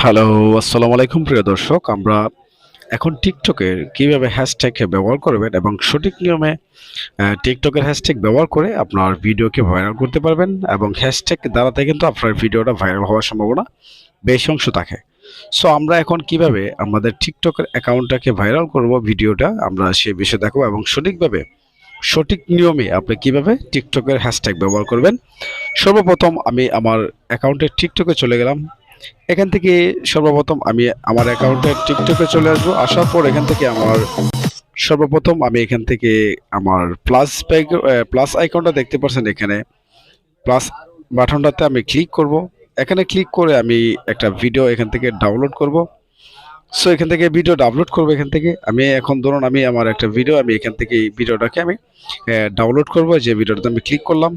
Hello, আসসালামু আলাইকুম প্রিয় দর্শক। আমরা এখন টিকটকের কিভাবে হ্যাশট্যাগ ব্যবহার করবেন এবং সঠিক নিয়মে টিকটকের হ্যাশট্যাগ ব্যবহার করে আপনার ভিডিওকে ভাইরাল করতে পারবেন এবং হ্যাশট্যাগ দ্বারাতে কিন্তু আপনার ভিডিওটা ভাইরাল হওয়ার সম্ভাবনা বেশি অংশ থাকে। সো আমরা এখন কিভাবে আমাদের টিকটকের অ্যাকাউন্টটাকে ভাইরাল করব ভিডিওটা আমরা সে বিষয়ে দেখো এবং সঠিকভাবে সঠিক নিয়মে আপনি কিভাবে টিকটকের হ্যাশট্যাগ ব্যবহার করবেন। সর্বপ্রথম আমি আমার অ্যাকাউন্টের টিকটকে চলে গেলাম। এখান থেকে সর্বপ্রথম আমি আমার অ্যাকাউন্টে টিকটকে চলে আসবো। আসার পর এখান থেকে আমার সর্বপ্রথম আমি এখান থেকে আমার প্লাস আইকনটা দেখতে পাচ্ছেন, এখানে প্লাস বাটনটাতে আমি ক্লিক করব। এখানে ক্লিক করে আমি একটা ভিডিও এখান থেকে ডাউনলোড করব। সো এখান থেকে ভিডিও ডাউনলোড করব। এখান থেকে আমি এখন ধরুন আমি আমার একটা ভিডিও আমি এখান থেকে এই ভিডিওটাকে আমি ডাউনলোড করব। যে ভিডিওটাতে আমি ক্লিক করলাম,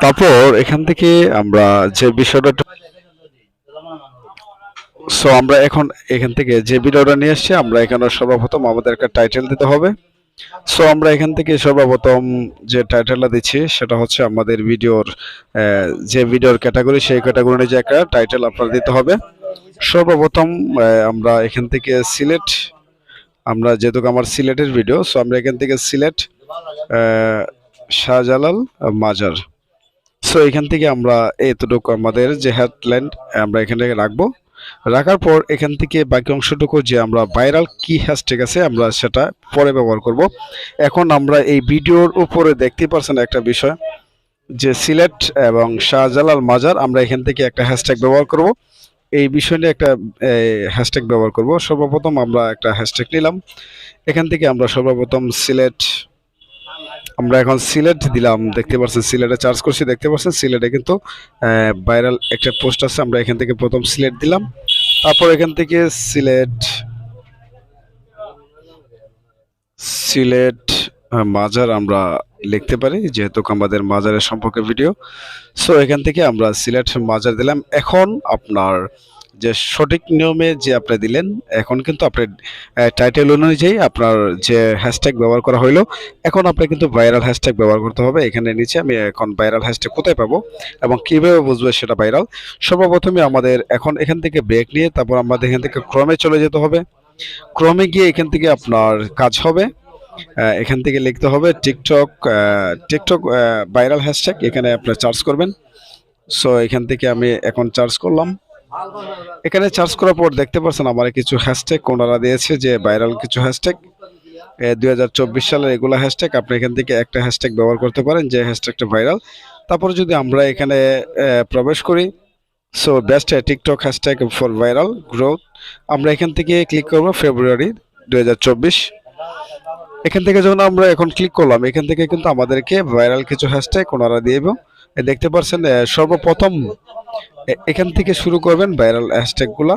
তারপর এখান থেকে আমরা যে বিষয়টা সো আমরা এখন এখান থেকে যে ভিডিওটা নিয়ে আসছি আমরা এখানে সর্বপ্রথম আমাদের একটা টাইটেল দিতে হবে। সো আমরা এখান থেকে সর্বপ্রথম যে টাইটেলটা দিচ্ছি সেটা হচ্ছে আমাদের ভিডিওর যে ভিডিওর ক্যাটাগরি সেই ক্যাটাগরি অনুযায়ী একটা টাইটেল আপনার দিতে হবে। সর্বপ্রথম আমরা এখান থেকে সিলেট, আমরা যেহেতু আমার সিলেটের ভিডিও, সো আমরা এখান থেকে সিলেট শাহজালাল মাজার। সো এখান থেকে আমরা এতটুকু আমাদের যে হেডলাইন আমরা এখানে রাখবো। রাখার পর এখান থেকে বাকি অংশটুকু যে আমরা ভাইরাল কি হ্যাশট্যাগ আছে আমরা সেটা পরে ব্যবহার করব। এখন আমরা এই ভিডিওর উপরে দেখতে পাচ্ছেন একটা বিষয় যে সিলেট এবং শাহজালাল মাজার, আমরা এখান থেকে একটা হ্যাশট্যাগ ব্যবহার করব। এই বিষয় নিয়ে একটা হ্যাশট্যাগ ব্যবহার করব। সর্বপ্রথম আমরা একটা হ্যাশট্যাগ নিলাম। এখান থেকে আমরা সর্বপ্রথম সিলেট, আমরা এখন সিলেট দিলাম, দেখতে পাচ্ছেন সিলেটে চার্জ করছি, দেখতে পাচ্ছেন সিলেটে কিন্তু ভাইরাল একটা পোস্ট আছে। আমরা এখান থেকে প্রথম সিলেট দিলাম, তারপর এখান থেকে সিলেট সিলেট মাজার আমরা লিখতে পারি যেহেতু আমাদের মাজারের সম্পর্কে ভিডিও। সো এখান থেকে আমরা সিলেট মাজার দিলাম। এখন আপনার যে সঠিক নিয়মে যে আপনি দিলেন, এখন কিন্তু আপনার টাইটেল অনুযায়ী আপনার যে হ্যাশট্যাগ ব্যবহার করা হইলো, এখন আপনি কিন্তু ভাইরাল হ্যাশট্যাগ ব্যবহার করতে হবে। এখানে নিচে আমি এখন ভাইরাল হ্যাশট্যাগ কোথায় পাবো এবং কিভাবে বুঝবো সেটা ভাইরাল, সর্বপ্রথমে আমাদের এখন এখান থেকে ব্রেক নিয়ে তারপর আমাদের এখান থেকে ক্রমে চলে যেতে হবে। ক্রমে গিয়ে এখান থেকে আপনার কাজ হবে, এখান থেকে লিখতে হবে টিকটক ভাইরাল হ্যাশট্যাগ, এখানে আপনি চার্জ করবেন। সো এখান থেকে আমি এখন চার্জ করলাম। এখানে চার্জ করার পর দেখতে পাচ্ছেন আমার কিছু হ্যাশট্যাগ ওনারা দিয়েছে যে ভাইরাল কিছু হ্যাশট্যাগ 2024 সালের এগুলো হ্যাশট্যাগ। আপনি এখান থেকে একটা হ্যাশট্যাগ ব্যবহার করতে পারেন যে হ্যাশট্যাগটা ভাইরাল। তারপর যদি আমরা এখানে প্রবেশ করি, so best TikTok hashtag for viral growth, আমরা এখান থেকে ক্লিক করব ফেব্রুয়ারি 2024। এখান থেকে যখন আমরা এখন ক্লিক করলাম, এখান থেকে কিন্তু আমাদেরকে ভাইরাল কিছু হ্যাশট্যাগ ওনারা দিয়ে দেব। দেখতে পাচ্ছেন সর্বপ্রথম এখান থেকে শুরু করবেন ভাইরাল হ্যাশট্যাগুলা।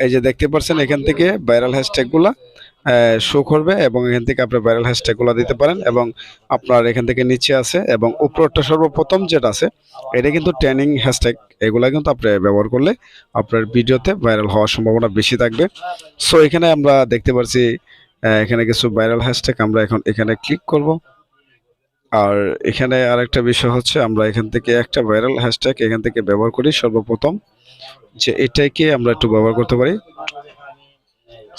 এই যে দেখতে পাচ্ছেন এখান থেকে ভাইরাল হ্যাশট্যাগুলা শো করবে এবং এখান থেকে আপনি ভাইরাল হ্যাশট্যাগুলা দিতে পারেন এবং আপনার এখান থেকে নিচে আছে এবং উপরটা সর্বপ্রথম যেটা আছে এটা কিন্তু ট্রেনিং হ্যাশট্যাগ। এগুলা কিন্তু আপনি ব্যবহার করলে আপনার ভিডিওতে ভাইরাল হওয়ার সম্ভাবনা বেশি থাকবে। সো এখানে আমরা দেখতে পাচ্ছি এখানে কিছু ভাইরাল হ্যাশট্যাগ, আমরা এখন এখানে ক্লিক করব। আর এখানে আরেকটা বিষয় হচ্ছে আমরা এখান থেকে একটা ভাইরাল হ্যাশট্যাগ এখান থেকে ব্যবহার করি সর্বপ্রথম, যে এটাকে আমরা একটু ব্যবহার করতে পারি।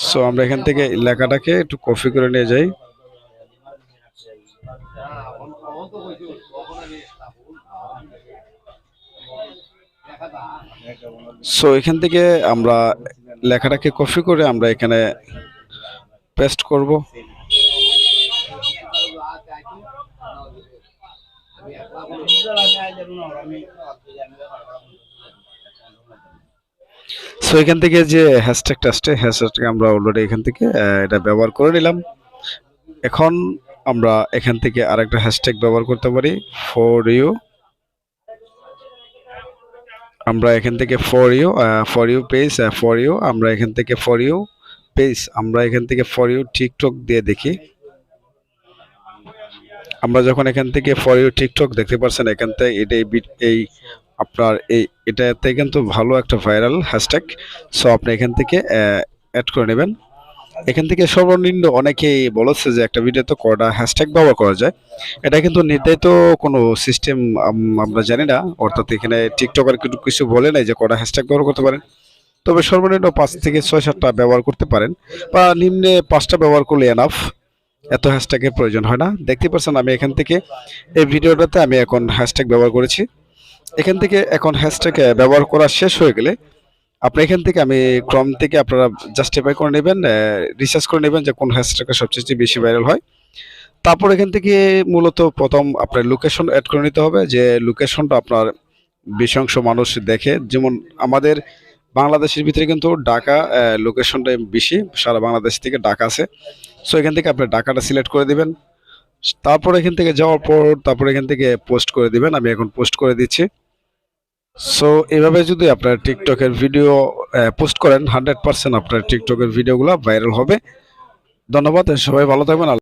সো আমরা এখান থেকে লেখাটাকে একটু কপি করে নিয়ে যাই। সো এখান থেকে আমরা লেখাটাকে কপি করে আমরা এখানে পেস্ট করব। সো এখান থেকে যে হ্যাশট্যাগটা আসছে হ্যাশট্যাগ আমরা অলরেডি এখান থেকে এটা ব্যবহার করে নিলাম। এখন আমরা এখান থেকে আরেকটা হ্যাশট্যাগ ব্যবহার করতে পারি ফর ইউ। আমরা এখান থেকে for you page, for you আমরা এখান থেকে ফর ইউ পেজ, আমরা এখান থেকে ফর ইউ টিকটক দিয়ে দেখি। আমরা যখন এখান থেকে ফর ইউ টিকটক দেখতে পাচ্ছেন এখান থেকে এই আপনার এটাতে কিন্তু ভালো একটা ভাইরাল হ্যাশট্যাগ। সো আপনি এখান থেকে অ্যাড করে নেবেন। এখান থেকে সর্বনিম্ন অনেকেই বলেছে যে একটা ভিডিওতে কয়টা হ্যাশট্যাগ ব্যবহার করা যায়। এটা কিন্তু নির্ধারিত কোনো সিস্টেম আমরা জানি না, অর্থাৎ এখানে টিকটকার কিছু বলে নাই যে কয়টা হ্যাশট্যাগ ব্যবহার করতে পারেন। তবে সর্বনিম্ন ৫ থেকে ৬-৭টা ব্যবহার করতে পারেন, বা নিম্নে ৫টা ব্যবহার করলে এনাফ। এত হ্যাশট্যাগের প্রয়োজন হয় না। দেখতে পাচ্ছেন আমি এখান থেকে এই ভিডিওটাতে আমি এখন হ্যাশট্যাগ ব্যবহার করেছি। এখান থেকে এখন হ্যাশট্যাগ ব্যবহার করা শেষ হয়ে গেলে আপনি এখান থেকে আমি ক্রম থেকে আপনারা জাস্টিফাই করে নেবেন, রিসার্চ করে নেবেন যে কোন হ্যাশট্যাগটা সবচেয়ে বেশি ভাইরাল হয়। তারপর এখান থেকে মূলত প্রথম আপনার লোকেশন অ্যাড করে নিতে হবে, যে লোকেশনটা আপনার বেশি অংশ মানুষ দেখে। যেমন আমাদের বাংলাদেশের ভিতরে কিন্তু ঢাকা লোকেশনটা বেশি, সারা বাংলাদেশ থেকে ঢাকা আছে। সো এখান থেকে আপনি ঢাকাটা সিলেক্ট করে দিবেন। তারপর এখান থেকে যাওয়ার পর তারপর এখান থেকে পোস্ট করে দিবেন। আমি এখন পোস্ট করে দিচ্ছি। সো এভাবে যদি আপনার টিকটকের ভিডিও পোস্ট করেন, 100% আপনার টিকটকের ভিডিওগুলো ভাইরাল হবে। ধন্যবাদ, সবাই ভালো থাকবেন।